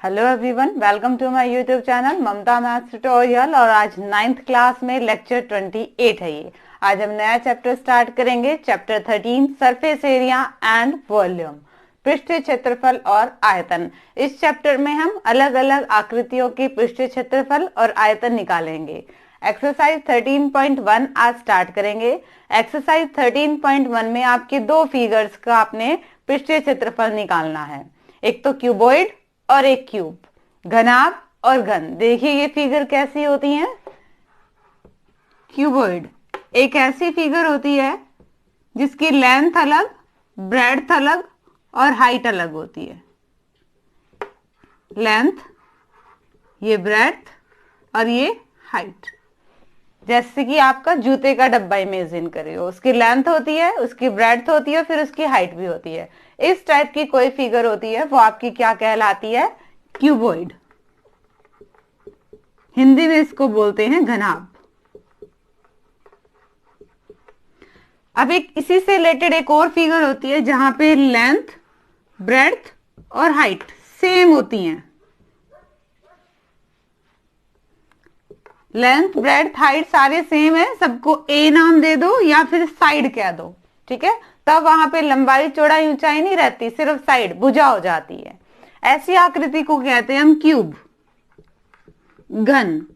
Hello everyone, welcome to my YouTube channel Mamta maths tutorial. और आज 9th class में lecture 28 है ये। आज हम नया चैप्टर स्टार्ट करेंगे, chapter 13 surface area and volume, पृष्ठीय क्षेत्रफल और आयतन। इस चैप्टर में हम अलग अलग आकृतियों के पृष्ठीय क्षेत्रफल और आयतन निकालेंगे। एक्सरसाइज 13.1 आज स्टार्ट करेंगे। एक्सरसाइज 13.1 में आपके दो फिगर्स का आपने पृष्ठीय क्षेत्रफल निकालना है, एक तो क्यूबॉइड और एक क्यूब, घनाभ और घन। देखिए ये फिगर कैसी होती है। क्यूबॉइड एक ऐसी फिगर होती है जिसकी लेंथ अलग, ब्रेड्थ अलग और हाइट अलग होती है। लेंथ, ये ब्रेड्थ और ये हाइट। जैसे कि आपका जूते का डब्बा इमेजिन करिए, उसकी लेंथ होती है, उसकी ब्रेड्थ होती है, फिर उसकी हाइट भी होती है। इस टाइप की कोई फिगर होती है वो आपकी क्या कहलाती है? क्यूबॉइड। हिंदी में इसको बोलते हैं घनाभ। अब एक इसी से रिलेटेड एक और फिगर होती है जहां पे लेंथ, ब्रेड्थ और हाइट सेम होती हैं। लेंथ, ब्रेड्थ, हाइट सारे सेम है, सबको ए नाम दे दो या फिर साइड कह दो, ठीक है। तब वहां पे लंबाई, चौड़ाई, ऊंचाई नहीं रहती, सिर्फ साइड भुजा हो जाती है। ऐसी आकृति को कहते हैं हम क्यूब। घन,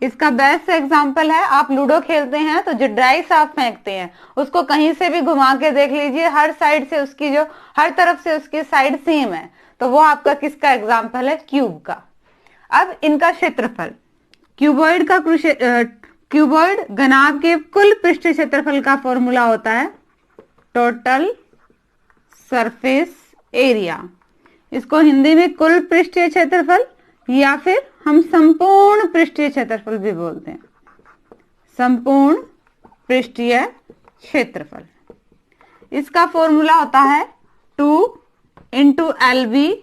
इसका बेस्ट एग्जांपल है, आप लूडो खेलते हैं तो जो डाइस आप फेंकते हैं उसको कहीं से भी घुमा के देख लीजिए, हर साइड से उसकी जो हर तरफ से उसकी साइड सेम है, तो वो आपका किसका एग्जाम्पल है? क्यूब का। अब इनका क्षेत्रफल, क्यूबॉइड घनाभ के कुल पृष्ठीय क्षेत्रफल का फॉर्मूला होता है टोटल सरफेस एरिया। इसको हिंदी में कुल पृष्ठीय क्षेत्रफल या फिर हम संपूर्ण पृष्ठीय क्षेत्रफल भी बोलते हैं। संपूर्ण पृष्ठीय क्षेत्रफल, इसका फॉर्मूला होता है 2 × LB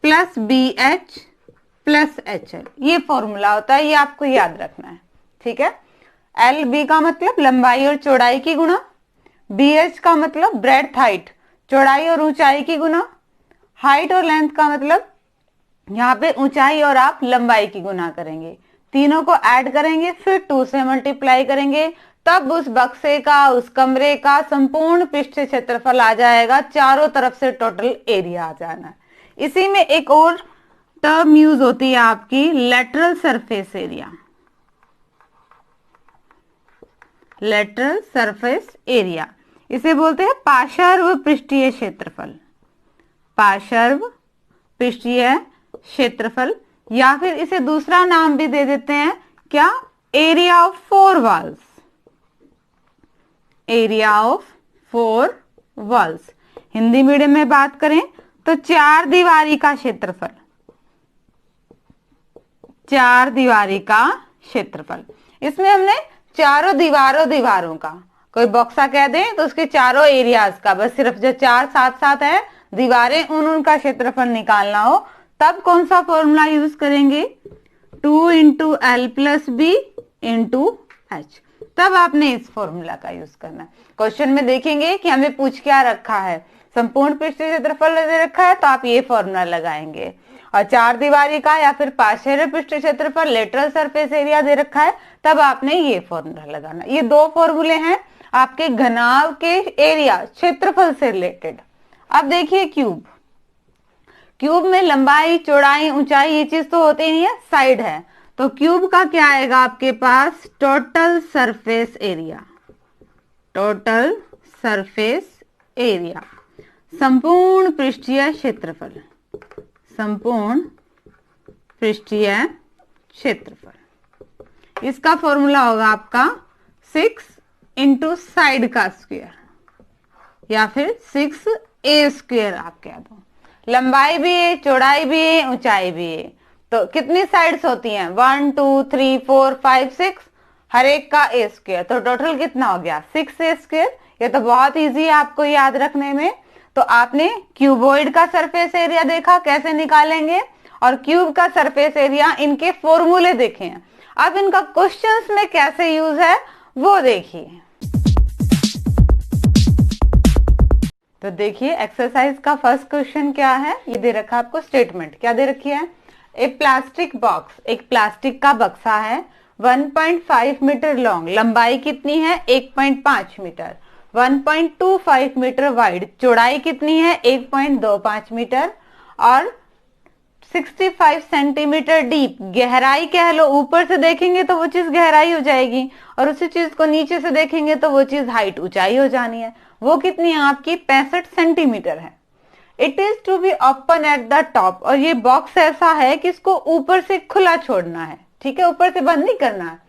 + BH + HL। ये फॉर्मूला होता है, ये आपको याद रखना है, ठीक है। LB का मतलब लंबाई और चौड़ाई की गुणा, BH का मतलब ब्रेड्थ, हाइट, चौड़ाई और ऊंचाई की गुणा, हाइट और लेंथ का मतलब यहाँ पे ऊंचाई और आप लंबाई की गुणा करेंगे। तीनों को ऐड करेंगे, फिर 2 से मल्टीप्लाई करेंगे, तब उस बक्से का, उस कमरे का संपूर्ण पृष्ठीय क्षेत्रफल आ जाएगा। चारों तरफ से टोटल एरिया आ जाना है। इसी में एक और टर्म यूज होती है आपकी lateral surface area. Lateral surface area, इसे बोलते हैं पार्श्व पृष्ठीय क्षेत्रफल। पार्श्व पृष्ठीय क्षेत्रफल, या फिर इसे दूसरा नाम भी दे देते हैं, क्या? Area of 4 walls. Area of 4 walls. Hindi medium में बात करें तो 4 दीवारी का क्षेत्रफल। 4 दीवारी का क्षेत्रफल, इसमें हमने चारों दीवारों का, कोई बॉक्सा कह दें तो उसके चारों एरियाज का, बस सिर्फ जो 4 साथ साथ है दीवारें, उनका क्षेत्रफल निकालना हो, तब कौन सा फॉर्मूला यूज करेंगे? 2 × L + B × H। तब आपने इस फॉर्मूला का यूज करना है। क्वेश्चन में देखेंगे कि हमें पूछ क्या रखा है, संपूर्ण पृष्ठीय क्षेत्रफल दे रखा है, तो आप ये फॉर्मूला लगाएंगे। और 4 दीवारी का या फिर पार्श्व पृष्ठीय क्षेत्रफल, लेटरल सरफेस एरिया दे रखा है, तब आपने ये फॉर्मूला लगाना। ये 2 फॉर्मूले हैं आपके घनाभ के एरिया, क्षेत्रफल से रिलेटेड। अब देखिए क्यूब। क्यूब में लंबाई, चौड़ाई, ऊंचाई ये चीज तो होती नहीं है, साइड है, तो क्यूब का क्या आएगा आपके पास? Total surface area. Total surface area, संपूर्ण पृष्ठीय क्षेत्रफल। संपूर्ण पृष्ठीय क्षेत्रफल, इसका फॉर्मूला होगा आपका 6 × साइड का स्क्वायर या फिर 6a² आप कह दो। लंबाई भी है, चौड़ाई भी है, ऊंचाई भी है, तो कितनी साइड्स होती हैं? 1 2 3 4 5 6, हर एक का a², तो टोटल कितना हो गया? 6a²। ये तो बहुत इजी है आपको याद रखने में। तो आपने क्यूबॉइड का सरफेस एरिया देखा कैसे निकालेंगे, और क्यूब का सरफेस एरिया, इनके फॉर्मूले देखे हैं। अब इनका क्वेश्चंस में कैसे यूज है वो देखिए। तो देखिए एक्सरसाइज का फर्स्ट क्वेश्चन क्या है, ये दे रखा है आपको स्टेटमेंट, क्या दे रखी है, एक प्लास्टिक बॉक्स, एक प्लास्टिक का बक्सा है 1.5 मीटर लॉन्ग, लंबाई कितनी है 1.5 मीटर, 1.25 मीटर वाइड, चौड़ाई कितनी है 1.25 मीटर और 65 सेंटीमीटर डीप, गहराई कह लो, ऊपर से देखेंगे तो वो चीज गहराई हो जाएगी और उसी चीज को नीचे से देखेंगे तो वो चीज हाइट ऊंचाई हो जानी है। वो कितनी है आपकी 65 सेंटीमीटर है। It is to be open at the top, और ये बॉक्स ऐसा है कि इसको ऊपर से खुला छोड़ना है, ठीक है, ऊपर से बंद नहीं करना है।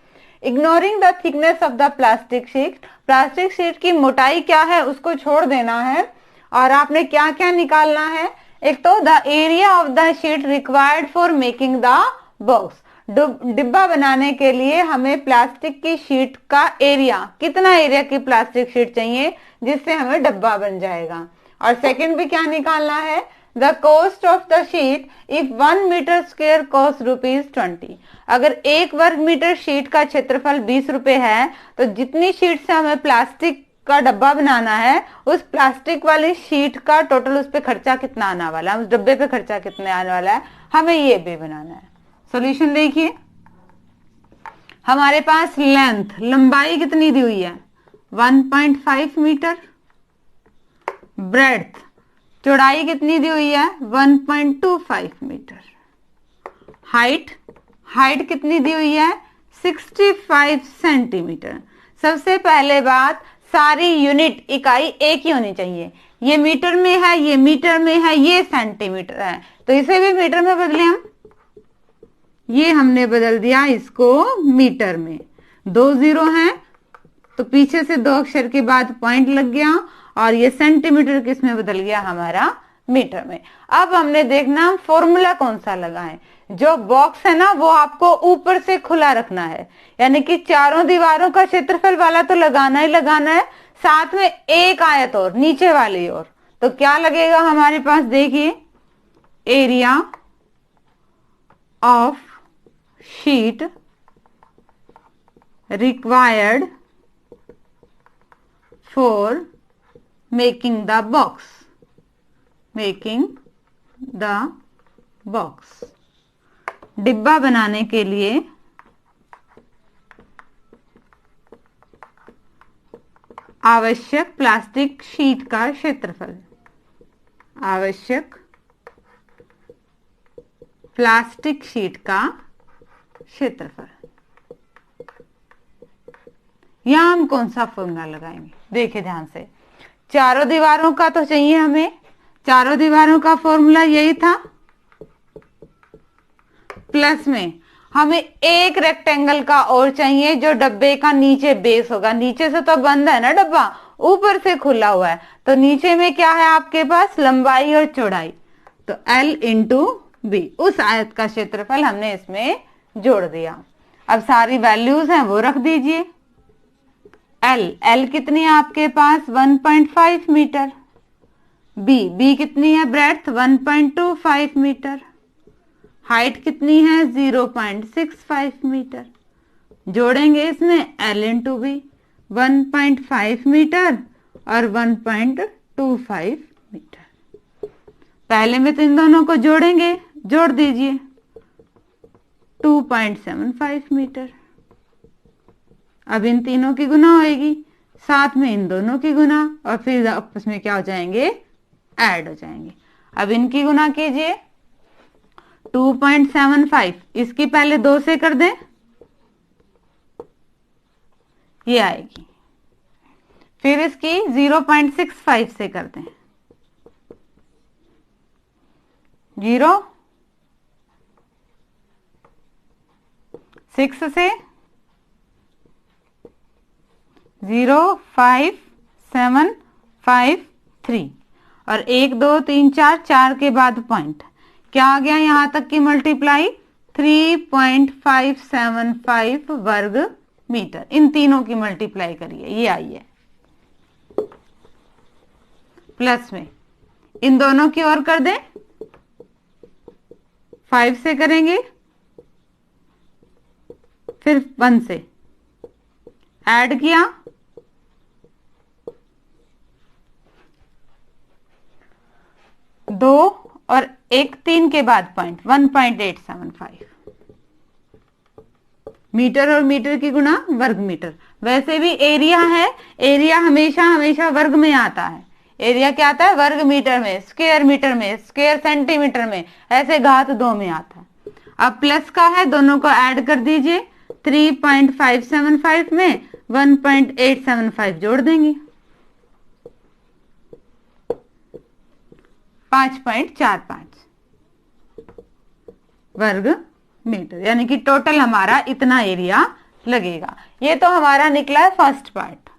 Ignoring the thickness of the plastic sheet, plastic sheet की मोटाई क्या है उसको छोड़ देना है। और आपने क्या क्या निकालना है, एक तो the area of the sheet required for making the box, डिब्बा बनाने के लिए हमें प्लास्टिक की शीट का एरिया, कितना एरिया की प्लास्टिक शीट चाहिए जिससे हमें डब्बा बन जाएगा। और सेकंड भी क्या निकालना है, the cost of the sheet if 1 metre square cost ₹20, अगर 1 वर्ग मीटर शीट का क्षेत्रफल 20 रुपए है तो जितनी शीट से हमें प्लास्टिक का डब्बा बनाना है उस प्लास्टिक वाली शीट का टोटल उस पे खर्चा कितना आने वाला है, उस डब्बे पे खर्चा कितने आने वाला है, हमें ये भी बनाना है। सॉल्यूशन देखिए, हमारे पास लेंथ, लंबाई कितनी दी हुई है 1.5 मीटर, ब्रेड्थ, चौड़ाई कितनी दी हुई है 1.25 मीटर, हाइट कितनी दी हुई है 65 सेंटीमीटर। सबसे पहले बात, सारी यूनिट इकाई एक ही होनी चाहिए, ये मीटर में है, ये मीटर में है, ये सेंटीमीटर है, तो इसे भी मीटर में बदले हम, ये हमने बदल दिया इसको मीटर में, 2 जीरो हैं तो पीछे से 2 अक्षर के बाद पॉइंट लग गया और ये सेंटीमीटर किसमें बदल गया हमारा मीटर में। अब हमने देखना फॉर्मूला कौन सा लगाएं, जो बॉक्स है ना वो आपको ऊपर से खुला रखना है, यानी कि चारों दीवारों का क्षेत्रफल वाला तो लगाना ही लगाना है, साथ में एक आयत और नीचे वाली ओर, तो क्या लगेगा हमारे पास, देखिए area of sheet required for making the box, डिब्बा बनाने के लिए आवश्यक प्लास्टिक शीट का क्षेत्रफल, आवश्यक प्लास्टिक शीट का क्षेत्रफल। यहां हम कौन सा फॉर्मूला लगाएंगे, देखिए ध्यान से, चारों दीवारों का तो चाहिए हमें, चारों दीवारों का फॉर्मूला यही था, प्लस में हमें एक रेक्टेंगल का और चाहिए जो डब्बे का नीचे बेस होगा, नीचे से तो बंद है ना डब्बा, ऊपर से खुला हुआ है, तो नीचे में क्या है आपके पास लंबाई और चौड़ाई, तो L इंटू बी, उस आयत का क्षेत्रफल हमने इसमें जोड़ दिया। अब सारी वैल्यूज हैं वो रख दीजिए, L कितनी है आपके पास 1.5 मीटर, B कितनी है ब्रेड्थ 1.25 मीटर, हाइट कितनी है 0.65 मीटर, जोड़ेंगे इसमें L इंटू बी 1.5 मीटर और 1.25 मीटर, पहले में तो इन दोनों को जोड़ेंगे, जोड़ दीजिए 2.75 मीटर, अब इन तीनों की गुना होएगी, साथ में इन दोनों की गुना, और फिर आपस में क्या हो जाएंगे, ऐड हो जाएंगे। अब इनकी गुना कीजिए 2.75, इसकी पहले 2 से कर दें, ये आएगी, फिर इसकी 0.65 से कर दें, 6 से 0.5753 और 1 2 3 4 के बाद पॉइंट, क्या आ गया यहां तक की मल्टीप्लाई 3.575 वर्ग मीटर, इन तीनों की मल्टीप्लाई करिए, ये आई है, प्लस में इन दोनों की ओर कर दें, 5 से करेंगे, फिर 1 से ऐड किया, 2 और एक 3 के बाद पॉइंट 1.875 मीटर और मीटर की गुणा वर्ग मीटर। वैसे भी एरिया है, एरिया हमेशा हमेशा वर्ग में आता है। एरिया क्या आता है? वर्ग मीटर में, स्क्वायर मीटर में, स्क्वायर सेंटीमीटर में, ऐसे घात 2 में आता है। अब प्लस का है, दोनों को ऐड कर दीजिए। 3.575 में 1.875 जोड़ देंगे, 5.45 वर्ग मीटर, यानी कि टोटल हमारा इतना एरिया लगेगा। ये तो हमारा निकला है फर्स्ट पार्ट।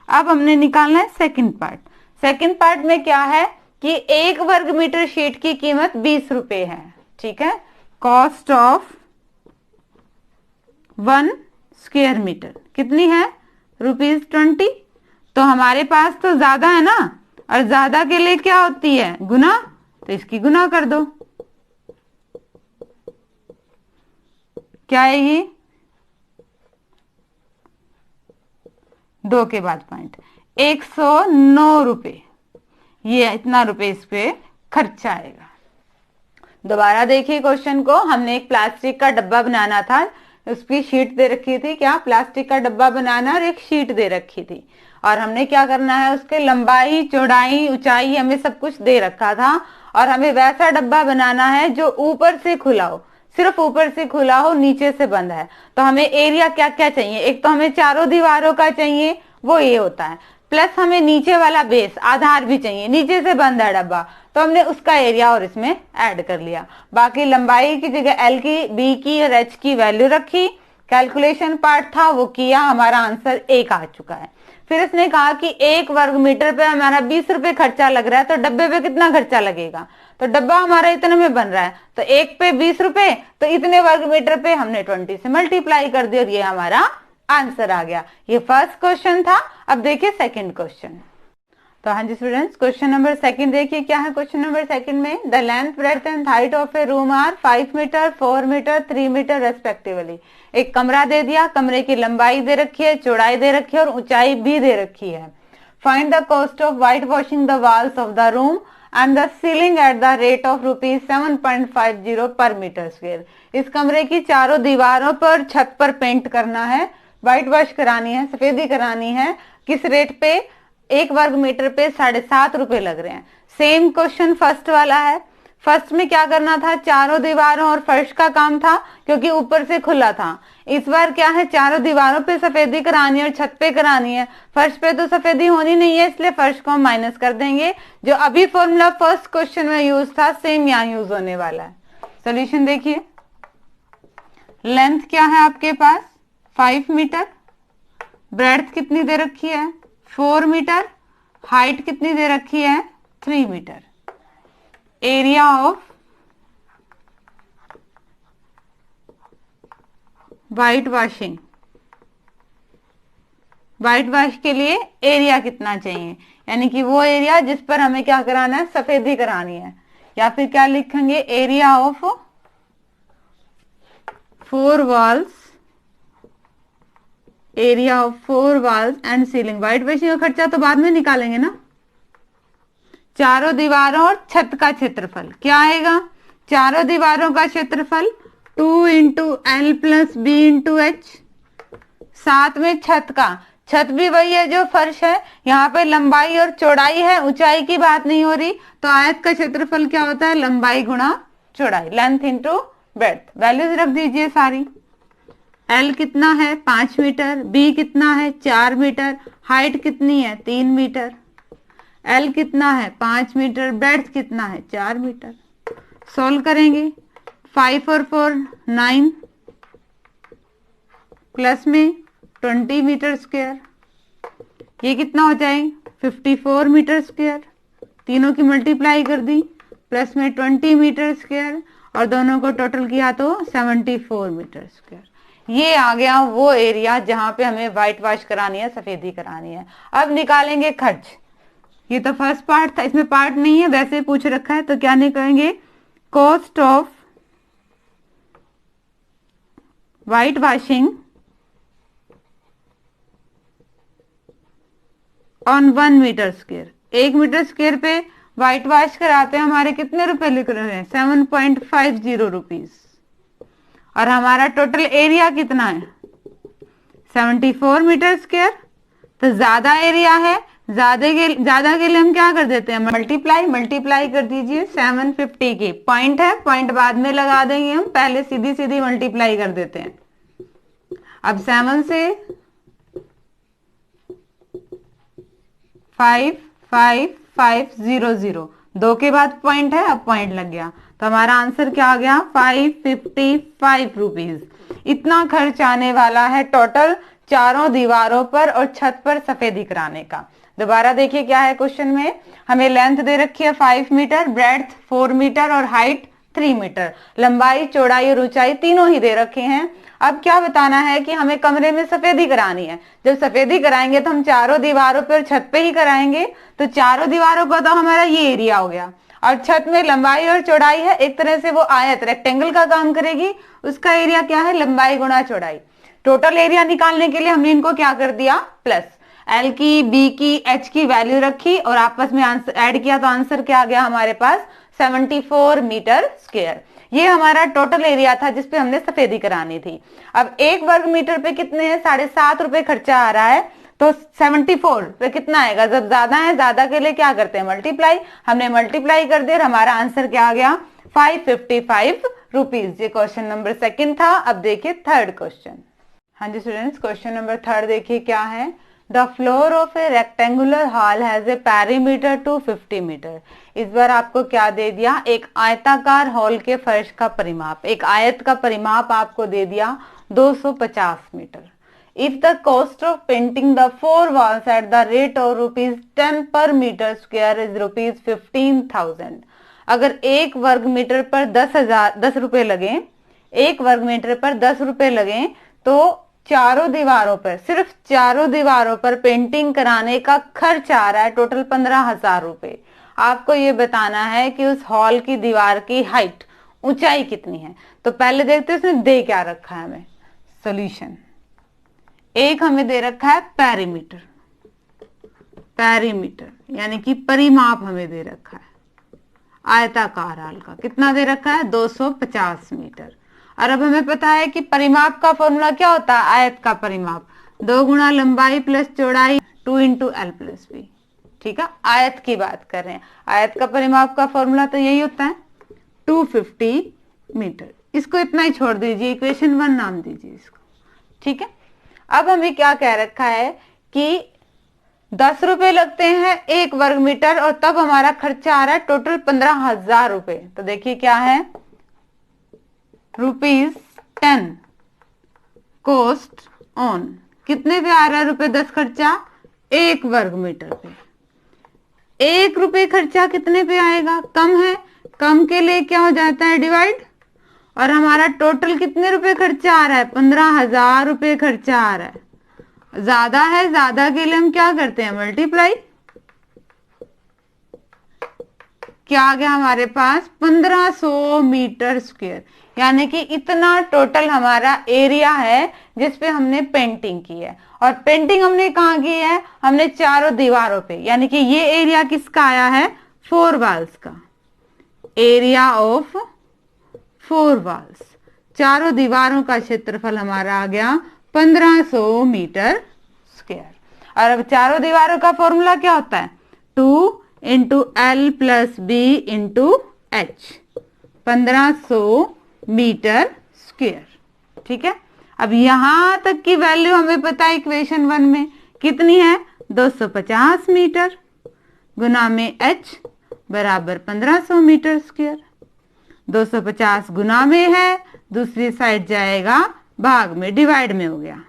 अब हमने निकालना है सेकंड पार्ट। सेकंड पार्ट में क्या है कि 1 वर्ग मीटर शीट की कीमत 20 रुपए है। ठीक है, कॉस्ट ऑफ 1 स्क्वायर मीटर कितनी है? ₹20। तो हमारे पास तो ज्यादा है ना, और ज्यादा के लिए क्या होती है? गुना। तो इसकी गुना कर दो, क्या आएगी? 2 के बाद पॉइंट, 109 रुपए। ये इतना रुपए इस पे खर्चा आएगा। दोबारा देखिए क्वेश्चन को। हमने एक प्लास्टिक का डब्बा बनाना था, उसकी शीट दे रखी थी। क्या? प्लास्टिक का डब्बा बनाना और एक शीट दे रखी थी। और हमने क्या करना है, उसके लंबाई, चौड़ाई, ऊंचाई हमें सब कुछ दे रखा था। और हमें वैसा डब्बा बनाना है जो ऊपर से खुला हो, सिर्फ ऊपर से खुला हो, नीचे से बंद है। तो हमें एरिया क्या क्या चाहिए? एक तो हमें चारों दीवारों का चाहिए, वो ये होता है। प्लस हमें नीचे वाला बेस, आधार भी चाहिए, नीचे से बंद है डब्बा, तो हमने उसका एरिया और इसमें ऐड कर लिया। बाकी लंबाई की जगह एल की, बी की और एच की वैल्यू रखी। कैलकुलेशन पार्ट था वो किया, हमारा आंसर 1 आ चुका है। फिर इसने कहा कि 1 वर्ग मीटर पे हमारा 20 रुपए खर्चा लग रहा है, तो डब्बे पे कितना खर्चा लगेगा? तो डब्बा हमारा इतने में बन रहा है, तो 1 पे 20 रुपए, तो इतने वर्ग मीटर पे हमने 20 से मल्टीप्लाई कर दिया, और ये हमारा आंसर आ गया। ये फर्स्ट क्वेश्चन था। अब देखिए सेकंड क्वेश्चन। तो हाँ जी स्टूडेंट्स, क्वेश्चन नंबर सेकंड देखिए क्या है। क्वेश्चन नंबर सेकंड में the length, breadth and height of a room are 5 metre, 4 metre, 3 metre respectively. एक कमरा दे दिया, कमरे की लंबाई दे रखी है, चौड़ाई दे रखी है और ऊंचाई भी दे रखी है। Find the cost of white washing the walls of the room and the ceiling at the rate of ₹7.50 पर मीटर स्क्वायर। इस कमरे की चारों दीवारों पर, छत पर पेंट करना है, व्हाइट वॉश करानी है, सफेदी करानी है। किस रेट पे? 1 वर्ग मीटर पे 7.5 रुपए लग रहे हैं। सेम क्वेश्चन फर्स्ट वाला है। फर्स्ट में क्या करना था? चारों दीवारों और फर्श का काम था, क्योंकि ऊपर से खुला था। इस बार क्या है? चारों दीवारों पे सफेदी करानी है और छत पे करानी है। फर्श पे तो सफेदी होनी नहीं है, इसलिए फर्श को हम माइनस कर देंगे। जो अभी फॉर्मूला फर्स्ट क्वेश्चन में यूज था, सेम यहाँ यूज होने वाला है। सोल्यूशन देखिए। लेंथ क्या है आपके पास? 5 मीटर। ब्रेड्थ कितनी दे रखी है? 4 मीटर। हाइट कितनी दे रखी है? 3 metre. Area of white washing, white wash के लिए एरिया कितना चाहिए, यानी कि वो एरिया जिस पर हमें क्या कराना है? सफेदी करानी है। या फिर क्या लिखेंगे? Area of 4 walls, area of 4 walls and ceiling. White washing का खर्चा तो बाद में निकालेंगे ना। चारों दीवारों और छत का क्षेत्रफल क्या आएगा? चारों दीवारों का क्षेत्रफल 2 into L plus B into H. साथ में छत का, छत भी वही है जो फर्श है। यहाँ पे लंबाई और चौड़ाई है, ऊंचाई की बात नहीं हो रही। तो आयत का क्षेत्रफल क्या होता है? लंबाई गुणा चौड़ाई, लेंथ इंटू ब्रेड्थ। वैल्यूज रख दीजिए सारी। एल कितना है? 5 मीटर। बी कितना है? 4 मीटर। हाइट कितनी है? 3 मीटर। एल कितना है? 5 मीटर। ब्रेड्थ कितना है? 4 मीटर। सोल्व करेंगे। 5 और 4 9, प्लस में 20 मीटर स्क्वायर। ये कितना हो जाए? 54 मीटर स्क्वायर। तीनों की मल्टीप्लाई कर दी, प्लस में 20 मीटर स्क्वायर, और दोनों को टोटल किया तो 74 मीटर स्क्वायर। ये आ गया वो एरिया जहां पे हमें व्हाइट वॉश करानी है, सफेदी करानी है। अब निकालेंगे खर्च। ये तो फर्स्ट पार्ट था, इसमें पार्ट नहीं है, वैसे पूछ रखा है। तो क्या निकालेंगे? Cost of white washing on 1 metre square. 1 metre square पे व्हाइट वॉश कराते हैं हमारे कितने रुपए लिख रहे हैं 7.50 रुपीज। और हमारा टोटल एरिया कितना है 74 मीटर स्क्वायर। तो ज्यादा एरिया है, ज्यादा के लिए हम क्या कर देते हैं मल्टीप्लाई कर दीजिए 750 की। पॉइंट है, पॉइंट बाद में लगा देंगे हम, पहले सीधी सीधी मल्टीप्लाई कर देते हैं। अब 7 से 55500, 2 के बाद पॉइंट है, अब पॉइंट लग गया, तो हमारा आंसर क्या आ गया 555 रुपीज। इतना खर्च आने वाला है टोटल चारों दीवारों पर और छत पर सफेदी कराने का। दोबारा देखिए क्या है क्वेश्चन में, हमें लेंथ दे रखी है 5 मीटर, ब्रेड्थ 4 मीटर और हाइट 3 मीटर। लंबाई, चौड़ाई और ऊंचाई तीनों ही दे रखे हैं। अब क्या बताना है कि हमें कमरे में सफेदी करानी है। जब सफेदी कराएंगे तो हम चारों दीवारों पर छत पे ही कराएंगे, तो चारों दीवारों का तो हमारा ये एरिया हो गया। और छत में लंबाई और चौड़ाई है, एक तरह से वो आयत रेक्टेंगल का काम करेगी, उसका एरिया क्या है लंबाई गुणा चौड़ाई। टोटल एरिया निकालने के लिए हमने इनको क्या कर दिया प्लस, एल की, बी की, एच की वैल्यू रखी और आपस में आंसर ऐड किया, तो आंसर क्या आ गया हमारे पास 74 मीटर स्क्वायर। ये हमारा टोटल एरिया था जिसपे हमने सफेदी करानी थी। अब 1 वर्ग मीटर पे कितने हैं 7.5 रुपए खर्चा आ रहा है, तो 74 पे कितना आएगा, जब ज्यादा है ज्यादा के लिए क्या करते हैं मल्टीप्लाई। हमने मल्टीप्लाई कर दिया और हमारा आंसर क्या आ गया 555 रुपीज। ये क्वेश्चन नंबर 2 था। अब देखिए थर्ड क्वेश्चन। हाँ जी स्टूडेंट्स, क्वेश्चन नंबर 3 देखिए क्या है। The floor of a rectangular hall has a perimeter 250 metre. इस बार आपको क्या दे दिया, एक आयताकार हॉल के फर्श का परिमाप, एक आयत का परिमाप आपको दे दिया 250 metre. If the cost of painting the 4 walls at the rate of ₹10 per meter square is ₹15,000, अगर 1 वर्ग मीटर पर 10 रुपए लगे, 1 वर्ग मीटर पर 10 रुपए लगे, तो चारों दीवारों पर, सिर्फ चारों दीवारों पर पेंटिंग कराने का खर्च आ रहा है टोटल 15,000 रुपए। आपको ये बताना है कि उस हॉल की दीवार की हाइट, ऊंचाई कितनी है। तो पहले देखते हैं उसने दे क्या रखा है हमें। सोल्यूशन, एक हमें दे रखा है पेरीमीटर, यानी कि परिमाप हमें दे रखा है आयताकार हॉल का, कितना दे रखा है 250 मीटर। और अब हमें पता है कि परिमाप का फॉर्मूला क्या होता है, आयत का परिमाप 2 गुणा लंबाई प्लस चौड़ाई 2 इंटू एल प्लस बी। ठीक है, आयत की बात कर रहे हैं, आयत का परिमाप का फॉर्मूला तो यही होता है 250 मीटर। इसको इतना ही छोड़ दीजिए, इक्वेशन 1 नाम दीजिए इसको। ठीक है, अब हमें क्या कह रखा है कि 10 रुपए लगते हैं 1 वर्ग मीटर और तब हमारा खर्चा आ रहा है टोटल 15,000 रुपए। तो देखिए क्या है, ₹10 कॉस्ट ऑन, कितने पे आ रहा है ₹10 खर्चा 1 वर्ग मीटर पे। 1 रुपए खर्चा कितने पे आएगा, कम है, कम के लिए क्या हो जाता है डिवाइड, और हमारा टोटल कितने रुपए खर्चा आ रहा है 15,000 रुपए खर्चा आ रहा है। ज्यादा है, ज्यादा के लिए हम क्या करते हैं मल्टीप्लाई। क्या आ गया हमारे पास 1500 मीटर स्क्वायर, यानी कि इतना टोटल हमारा एरिया है जिसपे हमने पेंटिंग की है। और पेंटिंग हमने कहाँ की है, हमने चारों दीवारों पे, यानी कि ये एरिया किसका आया है 4 वॉल्स का, एरिया ऑफ 4 वॉल्स, चारों दीवारों का क्षेत्रफल हमारा आ गया 1500 मीटर स्क्वायर। और अब चारों दीवारों का फॉर्मूला क्या होता है 2 into L plus B into H, 1500 metre square. ठीक है, अब यहां तक की वैल्यू हमें पता है इक्वेशन 1 में कितनी है 250 मीटर गुना में एच बराबर 1500 मीटर स्क्वायर। 250 गुना में है, दूसरी साइड जाएगा भाग में, डिवाइड में हो गया।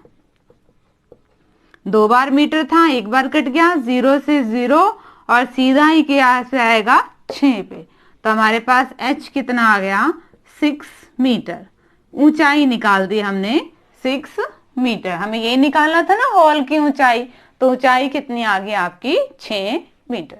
2 बार मीटर था, 1 बार कट गया, 0 से 0 और सीधा ही क्या से आएगा 6 पे। तो हमारे पास h कितना आ गया 6 मीटर। ऊंचाई निकाल दी हमने 6 मीटर। हमें ये निकालना था ना हॉल की ऊंचाई, तो ऊंचाई कितनी आ गई आपकी 6 मीटर।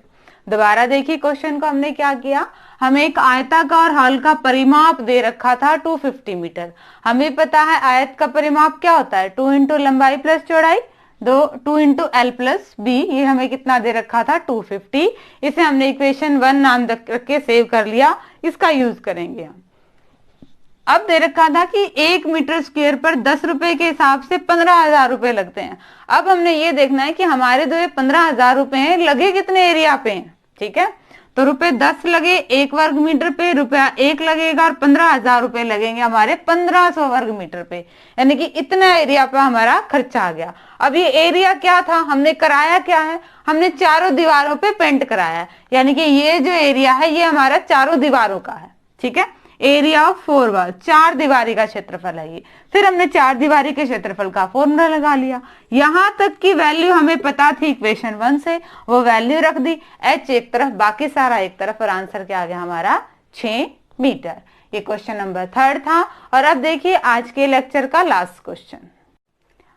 दोबारा देखिए क्वेश्चन को हमने क्या किया, हमें एक आयताकार हॉल का परिमाप दे रखा था 250 मीटर। हमें पता है आयत का परिमाप क्या होता है 2 इंटू लंबाई प्लस चौड़ाई। 2 इंटू एल प्लस बी, ये हमें कितना दे रखा था 250। इसे हमने इक्वेशन 1 नाम रख के सेव कर लिया, इसका यूज करेंगे हम। अब दे रखा था कि 1 मीटर स्क्वायर पर 10 रुपए के हिसाब से 15,000 रुपए लगते हैं। अब हमने ये देखना है कि हमारे जो 15,000 रुपए हैं लगे कितने एरिया पे हैं, ठीक है। तो रुपए 10 लगे 1 वर्ग मीटर पे, रुपया 1 लगेगा और 15,000 रुपए लगेंगे हमारे 1500 वर्ग मीटर पे, यानी कि इतना एरिया पे हमारा खर्चा आ गया। अब ये एरिया क्या था, हमने कराया क्या है, हमने चारों दीवारों पे पेंट कराया है, यानी कि ये जो एरिया है ये हमारा चारों दीवारों का है, ठीक है। एरिया ऑफ 4 वॉल, 4 दीवारी का क्षेत्रफल है ये। फिर हमने 4 दीवारी के क्षेत्रफल का फॉर्मूला लगा लिया। यहां तक की वैल्यू हमें पता थी इक्वेशन 1 से, वो वैल्यू रख दी, h एक तरफ बाकी सारा एक तरफ, और आंसर क्या आ गया हमारा 6 मीटर। ये क्वेश्चन नंबर 3 था। और अब देखिए आज के लेक्चर का लास्ट क्वेश्चन।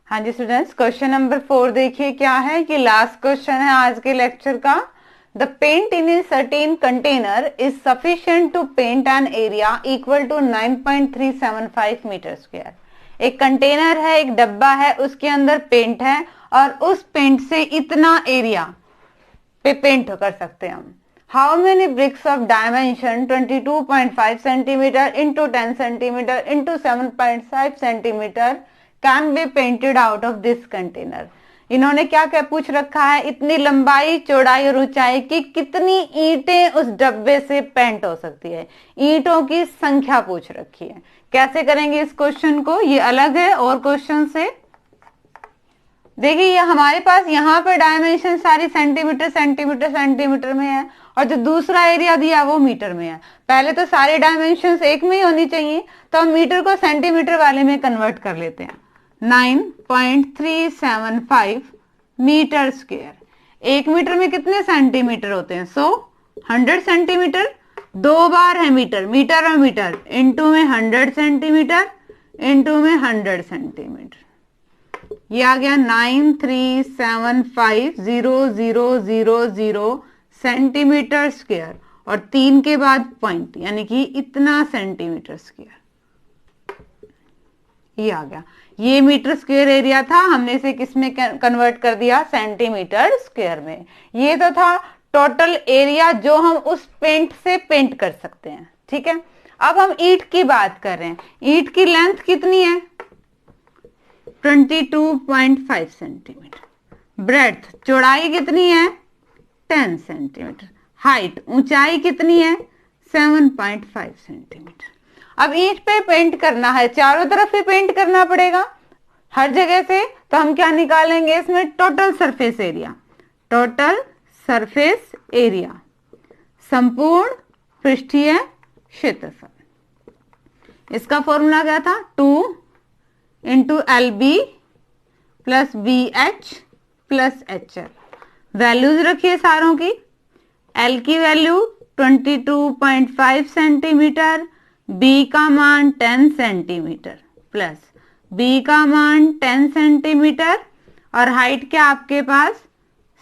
हाँ जी स्टूडेंट्स, क्वेश्चन नंबर 4 देखिए क्या है कि लास्ट क्वेश्चन है आज के लेक्चर का। The paint in a certain container is sufficient to paint an area equal to 9.375 metre square. एक कंटेनर है, एक डब्बा है, उसके अंदर पेंट है और उस पेंट से इतना एरिया पे पेंट कर सकते हैं हम। How many bricks of dimension 22.5 centimetre into 10 centimetre into 7.5 centimetre can be painted out of this container. इन्होंने क्या क्या पूछ रखा है, इतनी लंबाई चौड़ाई और ऊंचाई की कितनी ईंटें उस डब्बे से पेंट हो सकती है, ईंटों की संख्या पूछ रखी है। कैसे करेंगे इस क्वेश्चन को, ये अलग है और क्वेश्चन से। देखिए ये हमारे पास यहाँ पे डायमेंशन सारी सेंटीमीटर सेंटीमीटर सेंटीमीटर में है और जो दूसरा एरिया दिया वो मीटर में है। पहले तो सारे डायमेंशन एक में ही होनी चाहिए, तो हम मीटर को सेंटीमीटर वाले में कन्वर्ट कर लेते हैं। 9.375 मीटर स्क्वायर। 1 मीटर में कितने सेंटीमीटर होते हैं, 100 सेंटीमीटर, 2 बार है मीटर, मीटर और मीटर, इंटू में 100 सेंटीमीटर, इंटू में 100 सेंटीमीटर, ये आ गया 9375000 सेंटीमीटर स्क्वायर और 3 के बाद पॉइंट, यानी कि इतना सेंटीमीटर स्क्वायर, ये आ गया। ये मीटर स्क्वायर एरिया था, हमने इसे किस में कन्वर्ट कर दिया, सेंटीमीटर स्क्वायर में। ये तो था टोटल एरिया जो हम उस पेंट से पेंट कर सकते हैं, ठीक है। अब हम ईंट की बात कर रहे हैं। ईंट की लेंथ कितनी है, 22.5 सेंटीमीटर, ब्रेड्थ चौड़ाई कितनी है 10 सेंटीमीटर, हाइट ऊंचाई कितनी है 7.5 सेंटीमीटर। अब ईंट पे पेंट करना है, चारों तरफ पे पेंट करना पड़ेगा हर जगह से, तो हम क्या निकालेंगे इसमें, total surface area, total surface area, संपूर्ण पृष्ठीय क्षेत्रफल। इसका फॉर्मूला क्या था, 2 into LB plus BH plus HL। Values रखिए सारों की। L की वैल्यू 22.5 सेंटीमीटर, B का मान 10 सेंटीमीटर प्लस B का मान 10 सेंटीमीटर और हाइट क्या आपके पास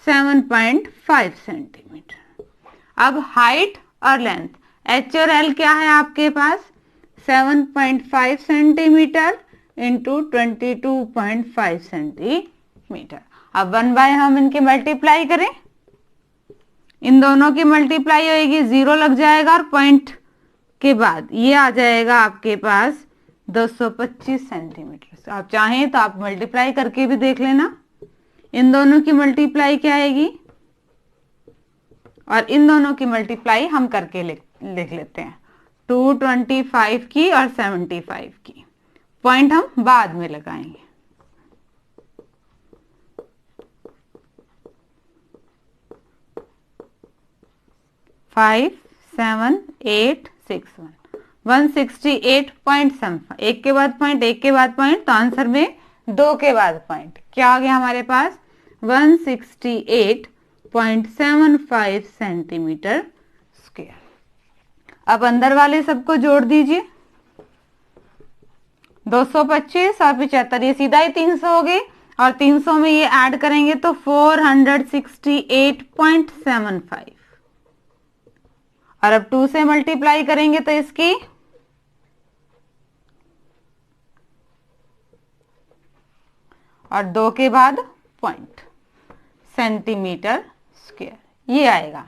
7.5 सेंटीमीटर। अब हाइट और लेंथ H और L क्या है आपके पास, 7.5 सेंटीमीटर इंटू 22.5 सेंटीमीटर। अब 1 बाय हम इनकी मल्टीप्लाई करें, इन दोनों की मल्टीप्लाई होगी, 0 लग जाएगा और पॉइंट के बाद ये आ जाएगा आपके पास 225 सेंटीमीटर। आप चाहें तो आप मल्टीप्लाई करके भी देख लेना। इन दोनों की मल्टीप्लाई क्या आएगी और इन दोनों की मल्टीप्लाई हम करके लिख लेते हैं, 225 की और 75 की। पॉइंट हम बाद में लगाएंगे। फाइव 7 8 6 168.75, एक के बाद पॉइंट, एक के बाद पॉइंट, तो आंसर में 2 के बाद पॉइंट क्या आ गया हमारे पास, 168.75 सेंटीमीटर स्क्वायर। अब अंदर वाले सबको जोड़ दीजिए, 225 और 75, ये सीधा ही 300 हो गए और 300 में ये ऐड करेंगे तो 468.75 और अब 2 से मल्टीप्लाई करेंगे तो इसकी और 2 के बाद पॉइंट सेंटीमीटर स्क्वायर। ये आएगा,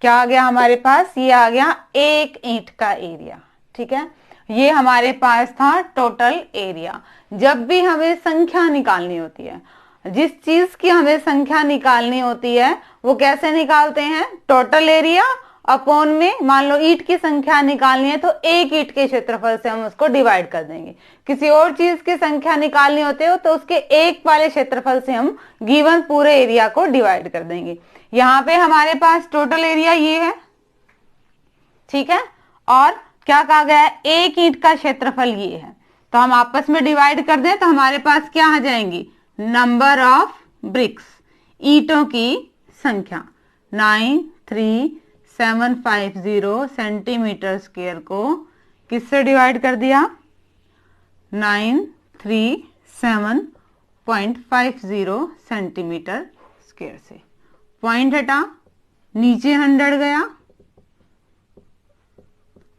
क्या आ गया हमारे पास, ये आ गया एक ईंट का एरिया। ठीक है, ये हमारे पास था टोटल एरिया। जब भी हमें संख्या निकालनी होती है, जिस चीज की हमें संख्या निकालनी होती है वो कैसे निकालते हैं, टोटल एरिया अपॉन में, मान लो ईंट की संख्या निकालनी है तो एक ईंट के क्षेत्रफल से हम उसको डिवाइड कर देंगे। किसी और चीज की संख्या निकालनी होती है तो उसके एक वाले क्षेत्रफल से हम गिवन पूरे एरिया को डिवाइड कर देंगे। यहाँ पे हमारे पास टोटल एरिया ये है, ठीक है, और क्या कहा गया है, एक ईंट का क्षेत्रफल ये है, तो हम आपस में डिवाइड कर दें तो हमारे पास क्या आ जाएंगी, नंबर ऑफ ब्रिक्स, ईंटों की संख्या। 93750 सेंटीमीटर स्क्वायर को किससे डिवाइड कर दिया, 937.50 सेंटीमीटर स्क्वायर से। पॉइंट हटा, नीचे 100 गया,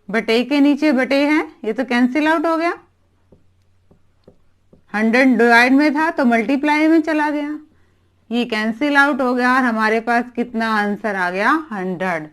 बटे के नीचे बटे है, ये तो कैंसिल आउट हो गया। 100 डिवाइड में था तो मल्टीप्लाई में चला गया, ये कैंसिल आउट हो गया और हमारे पास कितना आंसर आ गया, 100।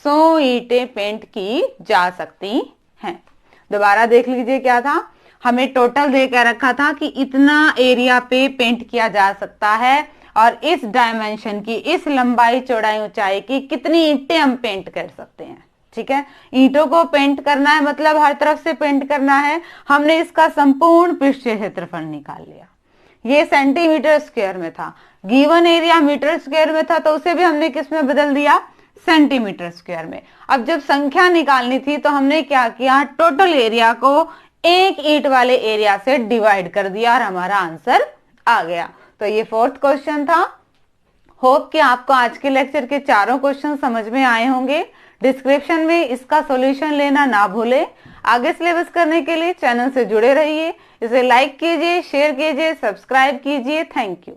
100 ईंटें पेंट की जा सकती हैं। दोबारा देख लीजिए क्या था, हमें टोटल दे के रखा था कि इतना एरिया पे पेंट किया जा सकता है और इस डायमेंशन की, इस लंबाई चौड़ाई ऊंचाई की कितनी ईंटें हम पेंट कर सकते हैं। ठीक है, ईंटों को पेंट करना है मतलब हर तरफ से पेंट करना है। हमने इसका संपूर्ण पृष्ठीय क्षेत्रफल निकाल लिया, ये सेंटीमीटर स्क्वायर में था, गिवन एरिया मीटर स्क्वायर में था तो उसे भी हमने किस में बदल दिया, सेंटीमीटर स्क्वायर में। अब जब संख्या निकालनी थी तो हमने क्या किया, टोटल एरिया को एक ईंट वाले एरिया से डिवाइड कर दिया और हमारा आंसर आ गया। तो ये 4th क्वेश्चन था। होप कि आपको आज के लेक्चर के चारों क्वेश्चन समझ में आए होंगे। डिस्क्रिप्शन में इसका सॉल्यूशन लेना ना भूलें। आगे सिलेबस करने के लिए चैनल से जुड़े रहिए, इसे लाइक कीजिए, शेयर कीजिए, सब्सक्राइब कीजिए। Thank you.